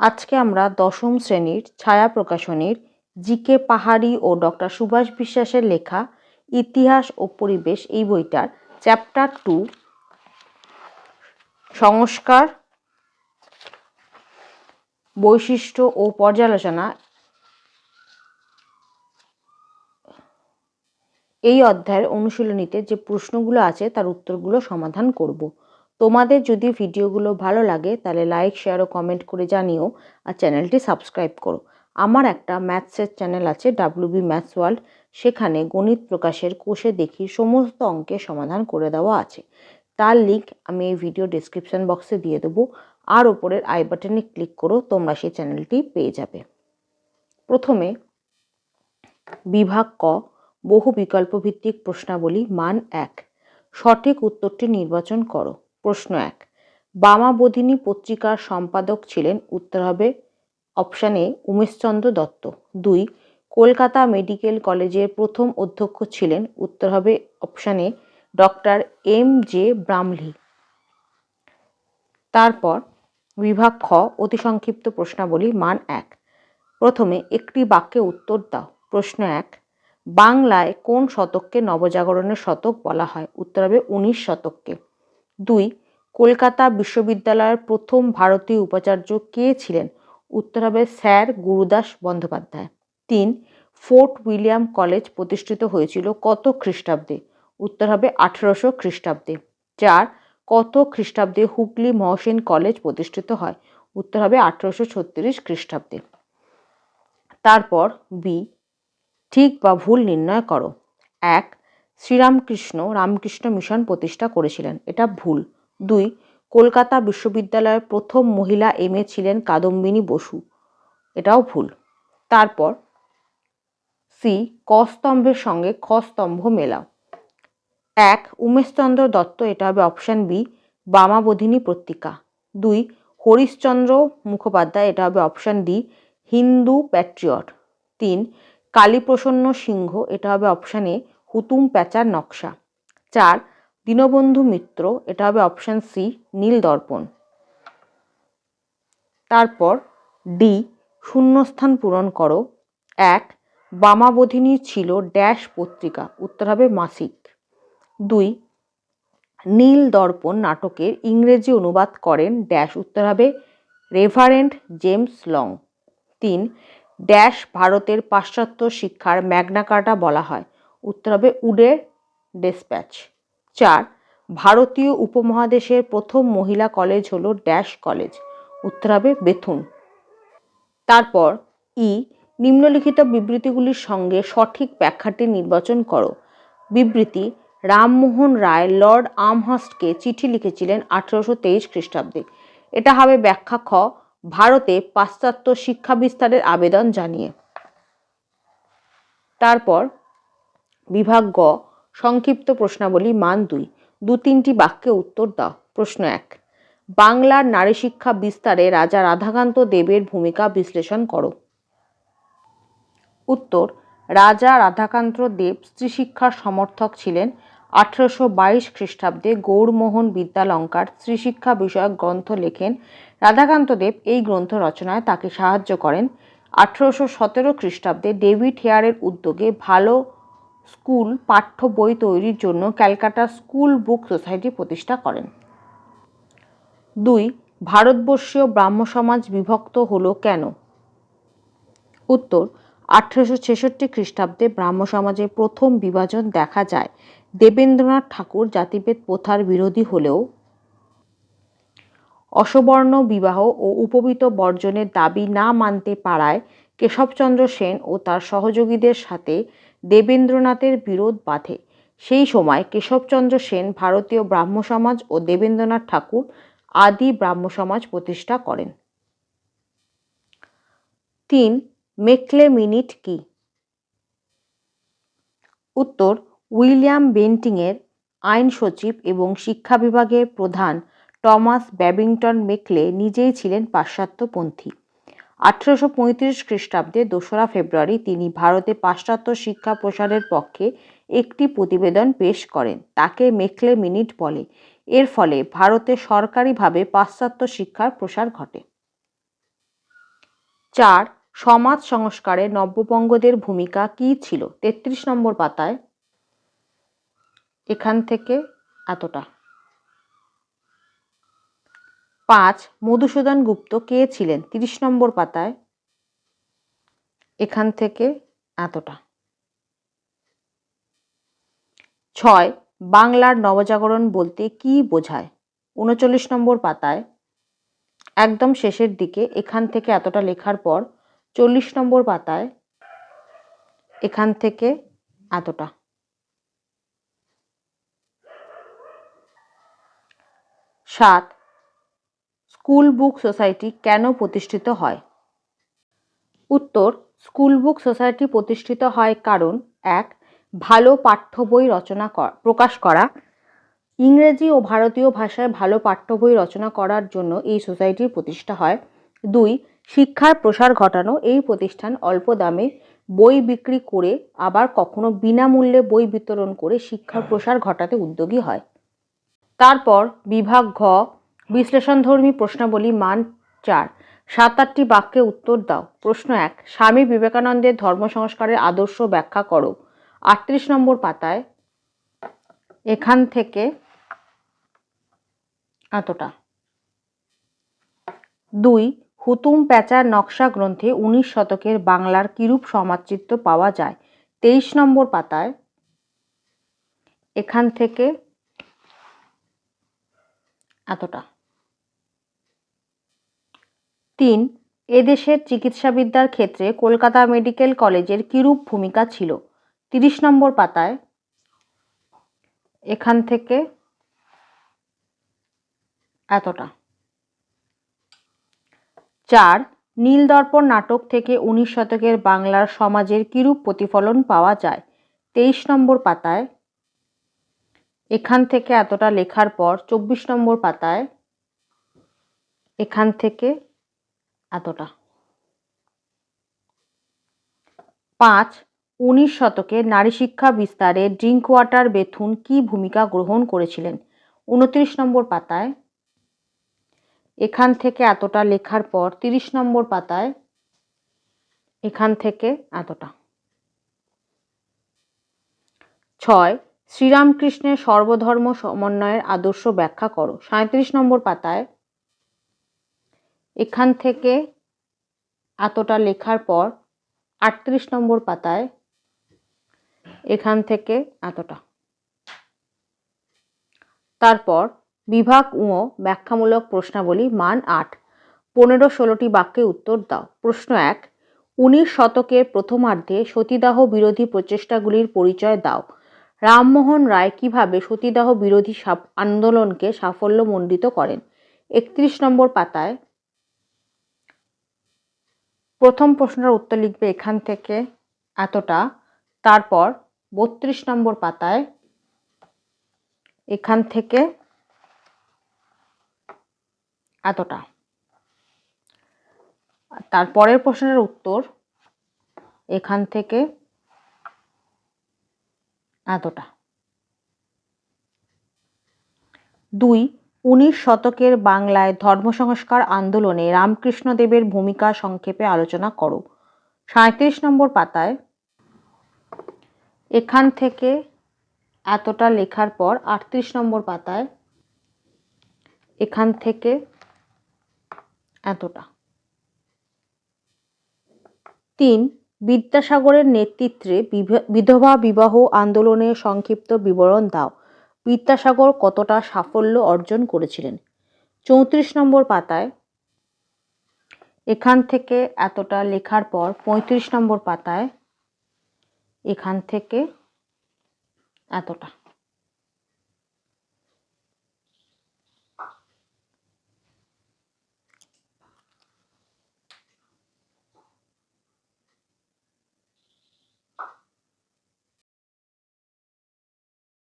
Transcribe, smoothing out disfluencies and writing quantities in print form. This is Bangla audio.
আজকে আমরা দশম শ্রেণীর ছায়া প্রকাশনীর জি.কে পাহাড়ি ও ডক্টর সুভাষ বিশ্বাসের লেখা ইতিহাস ও পরিবেশ এই বইটার চ্যাপ্টার 2 সংস্কার, বৈশিষ্ট্য ও পর্যালোচনা এই অধ্যায়ের অনুশীলনীতে যে প্রশ্নগুলো আছে তার উত্তরগুলো সমাধান করব। তোমাদের যদি ভিডিওগুলো ভালো লাগে তাহলে লাইক, শেয়ার ও কমেন্ট করে জানিও, আর চ্যানেলটি সাবস্ক্রাইব করো। আমার একটা ম্যাথসের চ্যানেল আছে WB ম্যাথস ওয়ার্ল্ড, সেখানে গণিত প্রকাশের কোষে দেখি সমস্ত অঙ্কের সমাধান করে দেওয়া আছে। তার লিঙ্ক আমি এই ভিডিও ডেসক্রিপশন বক্সে দিয়ে দেবো, আর ওপরের আই বাটনে ক্লিক করো, তোমরা সেই চ্যানেলটি পেয়ে যাবে। প্রথমে বিভাগ ক, বহু বিকল্প ভিত্তিক প্রশ্নাবলী, মান 1। সঠিক উত্তরটি নির্বাচন করো। প্রশ্ন 1, বামাবোধিনী পত্রিকার সম্পাদক ছিলেন? উত্তর হবে option A Umeshchandra Dutta. 2, Kolkata medical কলেজের প্রথম অধ্যক্ষ ছিলেন? উত্তর হবে অপশান এ ডক্টর M.J. ব্রামলি। তারপর বিভাগ খ, অতি সংক্ষিপ্ত প্রশ্নাবলী, মান 1। প্রথমে একটি বাক্যে উত্তর দাও। প্রশ্ন 1, বাংলায় কোন শতককে নবজাগরণের শতক বলা হয়? উত্তর হবে 19 শতককে। 2, কলকাতা বিশ্ববিদ্যালয়ের প্রথম ভারতীয় উপাচার্য কে ছিলেন? উত্তর হবে sir Gurudas Bandyopadhyay. 3, fort William college প্রতিষ্ঠিত হয়েছিল কত খ্রিস্টাব্দে? উত্তর হবে 1800 খ্রিস্টাব্দে। 4, কত খ্রিস্টাব্দে হুগলি মহসিন কলেজ প্রতিষ্ঠিত হয়? উত্তর হবে 1836 খ্রিস্টাব্দে। তারপর বি, ঠিক বা ভুল নির্ণয় করো। 1, শ্রীরামকৃষ্ণ রামকৃষ্ণ মিশন প্রতিষ্ঠা করেছিলেন, এটা ভুল। 2, কলকাতা বিশ্ববিদ্যালয়ের প্রথম মহিলা MA ছিলেন কাদম্বিনী বসু, এটাও ভুল। তারপর সি, ক স্তম্ভের সঙ্গে খ স্তম্ভ মেলাও। 1, উমেশচন্দ্র দত্ত, এটা হবে অপশান বি, বামাবোধিনী পত্রিকা। 2, হরিশচন্দ্র মুখোপাধ্যায়, এটা হবে option D, Hindu Patriot. 3, Kaliprasanna Sinha, এটা হবে অপশান এ, হুতুম প্যাঁচার নকশা। 4, দীনবন্ধু মিত্র, এটা হবে অপশান সি, নীল দর্পণ। তারপর ডি, শূন্যস্থান পূরণ করো। 1, বামাবোধিনী ছিল ড্যাশ পত্রিকা? উত্তর হবে মাসিক। 2, নীল দর্পণ নাটকের ইংরেজি অনুবাদ করেন ড্যাশ? উত্তর হবে রেভারেন্ড জেমস লং। 3, ড্যাশ ভারতের পাশ্চাত্য শিক্ষার ম্যাগনা কার্টা বলা হয়? উত্তর হবে উডের ডেসপ্যাচ। 4, ভারতীয় উপমহাদেশের প্রথম মহিলা কলেজ হলো ড্যাশ কলেজ? উত্তর হবে বেথুন। তারপর ই, নিম্নলিখিত বিবৃতিগুলির সঙ্গে সঠিক ব্যাখ্যাটি নির্বাচন করো। বিবৃতি, রামমোহন রায় লর্ড আমহার্স্টকে চিঠি লিখেছিলেন 1823 খ্রিস্টাব্দে, এটা হবে ব্যাখ্যা খ, ভারতে পাশ্চাত্য শিক্ষা বিস্তারের আবেদন জানিয়ে। তারপর বিভাগ গ, সংক্ষিপ্ত প্রশ্নাবলী, মান 2। 2-3টি বাক্যে উত্তর দাও। প্রশ্ন 1, বাংলার নারী শিক্ষা বিস্তারে রাজা রাধাকান্ত দেবের ভূমিকা বিশ্লেষণ করো। উত্তর, রাজা রাধাকান্ত দেব স্ত্রী শিক্ষার সমর্থক ছিলেন। 1822 খ্রিস্টাব্দে গৌরমোহন বিদ্যালঙ্কার স্ত্রী শিক্ষা বিষয়ক গ্রন্থ লেখেন। রাধাকান্ত দেব এই গ্রন্থ রচনায় তাকে সাহায্য করেন। 1817 খ্রিস্টাব্দে ডেভিড হেয়ারের উদ্যোগে ভালো স্কুল পাঠ্য বই তৈরির জন্য ক্যালকাটা স্কুল বুক সোসাইটি প্রতিষ্ঠা করেন। 2, ভারতবর্ষীয় ব্রাহ্ম সমাজ বিভক্ত হলো কেন? উত্তর, 1866 খ্রিস্টাব্দে ব্রাহ্ম সমাজের প্রথম বিভাজন দেখা যায়। দেবেন্দ্রনাথ ঠাকুর জাতিভেদ প্রথার বিরোধী হলেও অসবর্ণ বিবাহ ও উপবীত বর্জনের দাবি না মানতে পারায় কেশবচন্দ্র সেন ও তার সহযোগীদের সাথে দেবেন্দ্রনাথের বিরোধ বাধে। সেই সময় কেশবচন্দ্র সেন ভারতীয় ব্রাহ্ম সমাজ ও দেবেন্দ্রনাথ ঠাকুর আদি ব্রাহ্ম সমাজ প্রতিষ্ঠা করেন। 3, মেকলে মিনিট কি? উত্তর, উইলিয়াম বেন্টিংয়ের আইন সচিব এবং শিক্ষা বিভাগের প্রধান টমাস ব্যাবিংটন মেকলে নিজেই ছিলেন পাশ্চাত্যপন্থী। 1835 খ্রিস্টাব্দে 2রা ফেব্রুয়ারি তিনি ভারতে পাশ্চাত্য শিক্ষা প্রসারের পক্ষে একটি প্রতিবেদন পেশ করেন, তাকে মেকলে মিনিট বলে। এর ফলে ভারতে সরকারিভাবে পাশ্চাত্য শিক্ষার প্রসার ঘটে। 4. সমাজ সংস্কারে নব্যবঙ্গদের ভূমিকা কী ছিল? 33 নম্বর পাতায়। এখান থেকে এতটা। 5. মধুসূদন গুপ্ত কে ছিলেন? 30 নম্বর পাতায়। এখান থেকে এতটা। 6. বাংলার নবজাগরণ বলতে কী বোঝায়? 39 নম্বর পাতায় একদম শেষের দিকে। এখান থেকে এতটা লেখার পর 40 নম্বর পাতায় এখান থেকে এতটা। 7. স্কুল বুক সোসাইটি কেন প্রতিষ্ঠিত হয়? উত্তর, স্কুল বুক সোসাইটি প্রতিষ্ঠিত হয় কারণ 1. ভালো পাঠ্য বই প্রকাশ করা। ইংরেজি ও ভারতীয় ভাষায় ভালো পাঠ্য বই রচনা করার জন্য এই সোসাইটির প্রতিষ্ঠা হয়। 2. শিক্ষার প্রসার ঘটানো। এই প্রতিষ্ঠান অল্প দামে বই বিক্রি করে আবার কখনো বিনামূল্যে বই বিতরণ করে শিক্ষার প্রসার ঘটাতে উদ্যোগী হয়। তারপর বিভাগ ঘ, বিশ্লেষণধর্মী প্রশ্নাবলী মান 4। 7-8টি বাক্যে উত্তর দাও। প্রশ্ন 1. স্বামী বিবেকানন্দের ধর্ম সংস্কারের আদর্শ ব্যাখ্যা করো। 38 নম্বর পাতায় এখান থেকে এতটা। 2. হুতুম প্যাঁচার নকশা গ্রন্থে 19 শতকের বাংলার কিরূপ সমাজচিত্র পাওয়া যায়? 23 নম্বর পাতায় এখান থেকে এতটা। 3. এদেশের চিকিৎসাবিদ্যার ক্ষেত্রে কলকাতা মেডিকেল কলেজের কিরূপ ভূমিকা ছিল? 30 নম্বর পাতায় এখান থেকে এতটা। 4. নীলদর্পণ নাটক থেকে 19 শতকের বাংলার সমাজের কিরূপ প্রতিফলন পাওয়া যায়? 23 নম্বর পাতায় এখান থেকে এতটা লেখার পর 24 নম্বর পাতায় এখান থেকে এতটা। 5. 19 শতকে নারী শিক্ষা বিস্তারে ড্রিঙ্ক ওয়াটার বেথুন কি ভূমিকা গ্রহণ করেছিলেন? 29 নম্বর পাতায় এখান থেকে এতটা লেখার পর 30 নম্বর পাতায় এখান থেকে এতটা। 6. শ্রীরামকৃষ্ণের সর্বধর্ম সমন্বয়ের আদর্শ ব্যাখ্যা করো। 37 নম্বর পাতায় এখান থেকে এতটা লেখার পর 38 নম্বর পাতায় এখান থেকে এতটা। তারপর বিভাগ উ ব্যাখ্যামূলক প্রশ্নাবলী মান 8। 15-16টি বাক্যে উত্তর দাও। প্রশ্ন 1. 19 শতকের প্রথমার্ধে সতীদাহ বিরোধী প্রচেষ্টাগুলির পরিচয় দাও। রামমোহন রায় কিভাবে সতীদাহ বিরোধী আন্দোলনকে সাফল্যমণ্ডিত করেন? 31 নম্বর পাতায় প্রথম প্রশ্নের উত্তর লিখবে এখান থেকে এতটা। তারপর 32 নম্বর পাতায় এখান থেকে এতটা। তারপরের প্রশ্নের উত্তর এখান থেকে এতটা। 2. 19 শতকের বাংলায় ধর্ম সংস্কার আন্দোলনে রামকৃষ্ণদেবের ভূমিকা সংক্ষেপে আলোচনা করো। 37 নম্বর পাতায় এখান থেকে এতটা লেখার পর 38 নম্বর পাতায় এখান থেকে এতটা। 3. বিদ্যাসাগরের নেতৃত্বে বিধবা বিবাহ আন্দোলনের সংক্ষিপ্ত বিবরণ দাও। বিদ্যাসাগর কতটা সাফল্য অর্জন করেছিলেন? 34 নম্বর পাতায় এখান থেকে এতটা লেখার পর 35 নম্বর পাতায় এখান থেকে এতটা।